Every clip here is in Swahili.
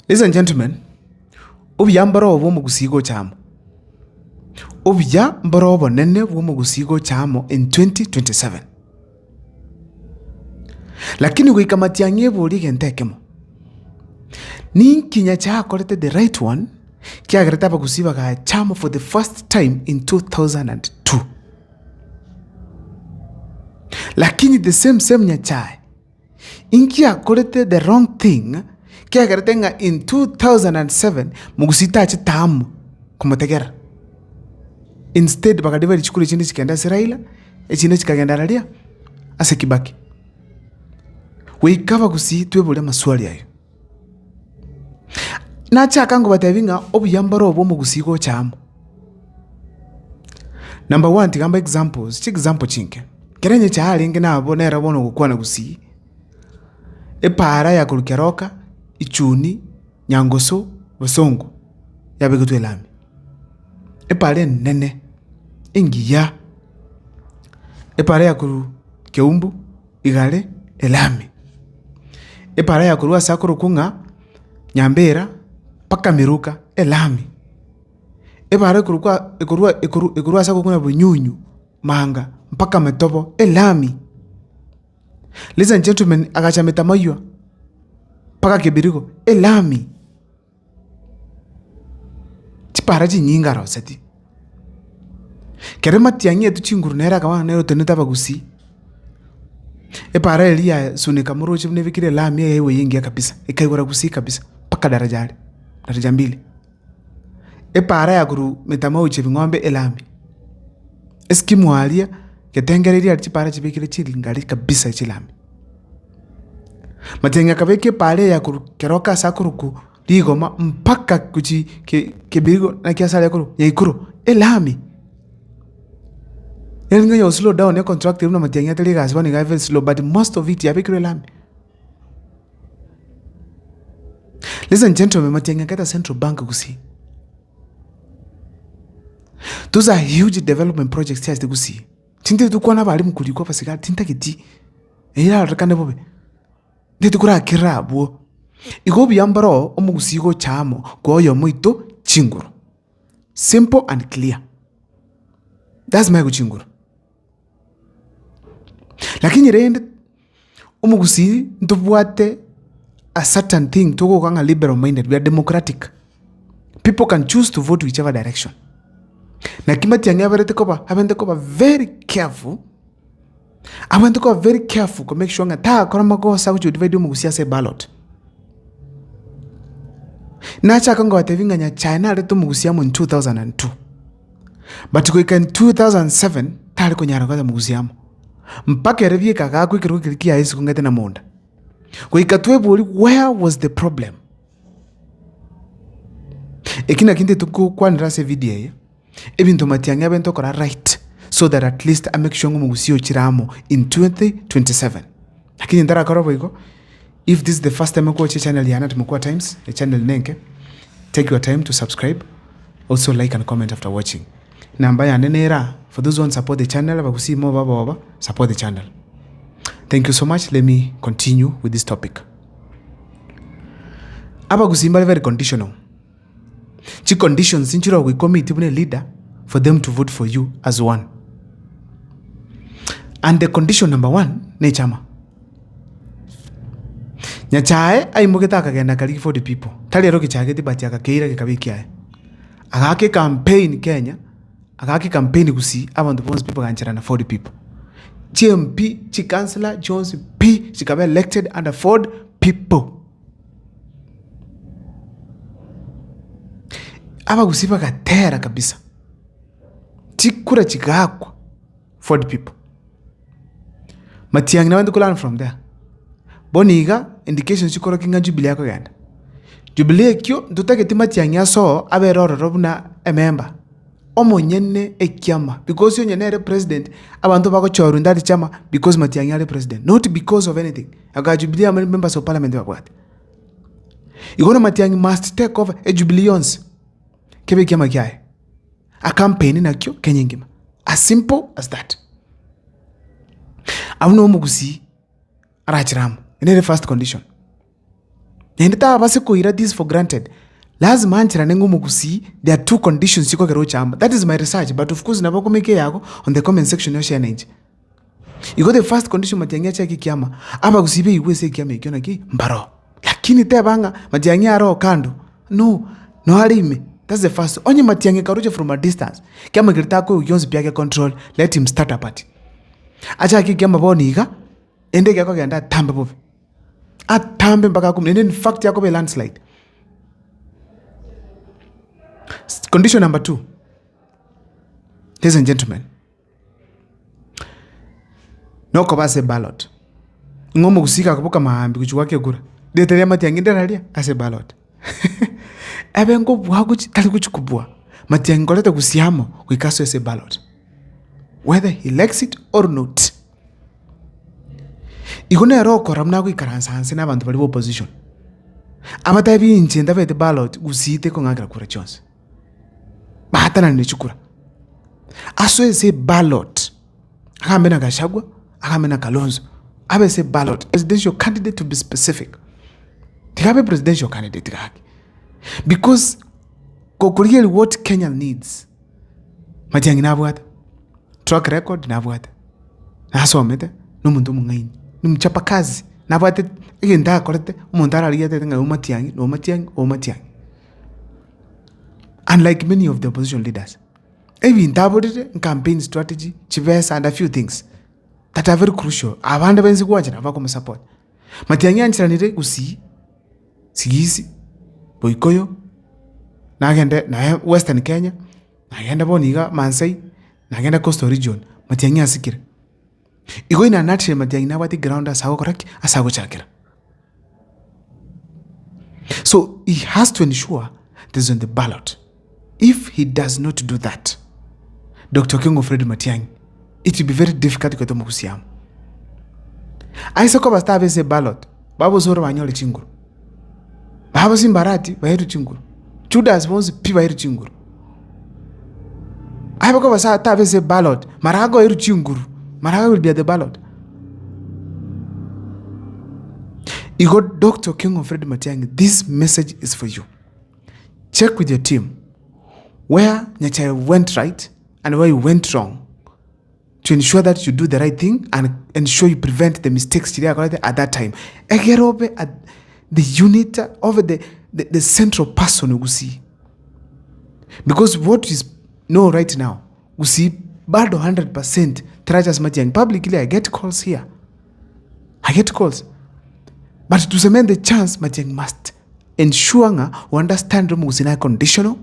Ladies and gentlemen, obya mbaro obo mugusigo chamo. Obya mbaro obo nene obo mugusigo chamo in 2027. Lakini wikamatianye buri gentekemo. Ni kinya cha akorete the right one kia agareta bagusiba ga chamo for the first time in 2002. Lakini the same nyachae inki akorete the wrong thing kia agareta in 2007 mugusita chitamu kumotegera. Instead bakadiva chikuri chindi chikenda Siraila echinde chikagenda ralia ase Kibaki. Weikava gusi twebule maswali ayo. Nachaka ngo batavinga obuyambaro obo mugusigo chamo. Number 1 tigamba examples, chi example chinke. Kerenye chali ngena abonera bono gukwana gusi. Epara ya kurukeroka, ichuni, nyangoso, bosongo. Yabegutwe lami. Epare nene. Ingiya. Epare ya kuru keumbu, igale, elami. Epara ya kurua sakuru kunga, Nyambera, paka miruka, elami. Epare kurua sakuru kunga bunyunyu, manga, mpaka metobo, elami. Ladies and gentlemen, agacha metamayua, paka kebirigo, elami. Chipara nyinga rosati. Kerema tiangie tu chinguru nera kawa nero teneta bagusi. Epara elia sunika muro chimne vikire lami ya hewe yingia kabisa. Ikaigura gusi kabisa. Paka daraja 2. Epara ya guru metamau chivingombe elami. Eskimu alia ketengereria chipara chibikire chilingali kabisa chilami. Matenga kabeke pale ya guru keroka sakuruku ligoma mpaka kuchi kebirigo na kiasa ya guru ya ikuru elami. Yenga yo slow down ya contract na matenga tele gas one guy slow but most of it ya bikire elami. Listen gentlemen, matenga kata Central Bank gusi. Those are huge development projects here gusi. Tinte tukwana bali mukuliko pasigala tinta kiti. Era rakane bobe. Nditukura kirabo. Igobi yambaro omugusigo chamo goyo muito chinguru. Simple and clear. That's my chinguru. Lakini rende omugusi ntubwate a certain thing to go kanga liberal minded. We are democratic. People can choose to vote whichever direction. Na kimati yangi abarete koba very careful. Abantu ko very careful to make sure nga ta korama ko sa uju divide mugusia se ballot. Na chaka ngo atevinga nya China leto mugusia mu 2002. But ko in 2007 tali ko nyara ko mugusia mu. Mpaka revie kaka ko kirukirikia isi kungete na monda. Ko ikatwebuli where was the problem? Ekina kinte tuku kwanira se video ye. Ebintu matianga bento kora right so that at least I make sure mugusio chiramo in 2027. Lakini ndara korobo iko. If this is the first time you watch channel yana tumekuwa times, the channel nenke, take your time to subscribe. Also like and comment after watching. Namba ya nenera for those who want support the channel bagusi mo baba support the channel. Thank you so much. Let me continue with this topic. Abagusi mbali very conditional. Chi conditions inchiro we commit ibune leader for them to vote for you as one. And the condition number 1 ne chama. Nyachae ai mugeta akagenda kali for the people. Tali ero kichageti bati akakeira kikabikia. Akake campaign Kenya. Akake campaign gusi abantu bonse people ganchirana for the people. GMP, chi councillor, Jones P, chikabe elected and afford people. Aba gusiba gatera kabisa. Chikura chigakwa for the people. Matiang na wandu learn from there. Boniga indication chikoro kinga Jubilee yako ganda. Jubilee kyo ndutageti Matiang ya so abe roro na member. Omo nyene ekiama because yo nyene president abantu bako choru ndali chama because Matiang ya president, not because of anything. Aga Jubilee members of parliament bakwate. Igona Matiang must take over a Jubileans. Kebe kiama kiae. A campaign na kyo kenyengima. As simple as that. Amuno mugusi arachiramu. In the first condition. Nenda basi kuira this for granted. Lazima anchira nengumu kusi there are 2 conditions chiko kero chamba. That is my research, but of course nabako meke yako on the comment section yoshe yanenje. You got the first condition Matiang'i chaki kiama. Aba kusibe iwese kiama ikiona ki mbaro. Lakini tebanga Matiang'i aro kando. No harime. That's the first. Onye Matiang'i karuche from a distance. Kiama kiritako uyonzi piyake control. Let him start a party. Acha ki kiama boniga. Ende kia kwa kianda tambe bobe. Atambe mpaka kumne. In fact yako be landslide. Condition number 2. Ladies and gentlemen. Noko base ballot. Ngomo kusika kupoka mahambi kuchukua kura. Deteria Matiang'i nderalia ase ballot. Ebe ngo bwaguchi tali kuchukubwa. Matiang'i ngoleta kusiamo kuikaso ase ballot. Whether he likes it or not. Igone roko ramna kuikaransa hanse na bantu bali opposition. Amatabi inche ndabete ballot usite ko ngagra kura chonse. Bahatana ni chukura. Aso ese ballot. Akamena Gachagua, akamena Kalonzo. Abe se ballot. Presidential candidate to be specific. Tikabe presidential candidate kaki. Because really what Kenya needs. Matiang'i nabuata. Track record nabuata. Nasomete no muntu mungaini. Numchapa kazi. Nabuata igenda korete umuntara aliyate nga Matiang'i. Unlike many of the opposition leaders. Even tabodete campaign strategy, chivesa and a few things that are very crucial. Abanda benzi kuwajana vako support. Matiang'i anchiranire kusi sigisi boikoyo nagende na Western Kenya nagenda boniga Mansai nagenda Coastal Region Matiang'i asikire. Igo ina nutshell Matiang'i nabati ground asago koraki asago chakira. So he has to ensure this is on the ballot. If he does not do that, Dr. King of Fred Matiang'i, it will be very difficult kwa tomu kusiamu. Aisa kwa basta avese ballot, babo zoro wanyole chinguru. Babo simbarati, waheru chinguru. Judas wonsi pi waheru chinguru. Aiba kwa basta avese ballot, marago waheru chinguru. Marago will be at the ballot. You got Dr. King of Fred Matiang'i, this message is for you. Check with your team where Nyachae went right and where you went wrong to ensure that you do the right thing and ensure you prevent the mistakes at that time. Egerobe at the unit over the central person you see. Because what is no right now, you see, bad 100% Trajas Matiang'i. Publicly, I get calls here. But to cement the chance, Matiang'i must ensure nga understand the conditional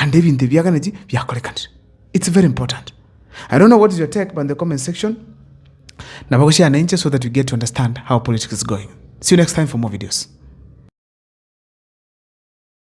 and even the viaganaji vya country. It's very important. I don't know what is your take, but in the comment section, na share na inche so that we get to understand how politics is going. See you next time for more videos.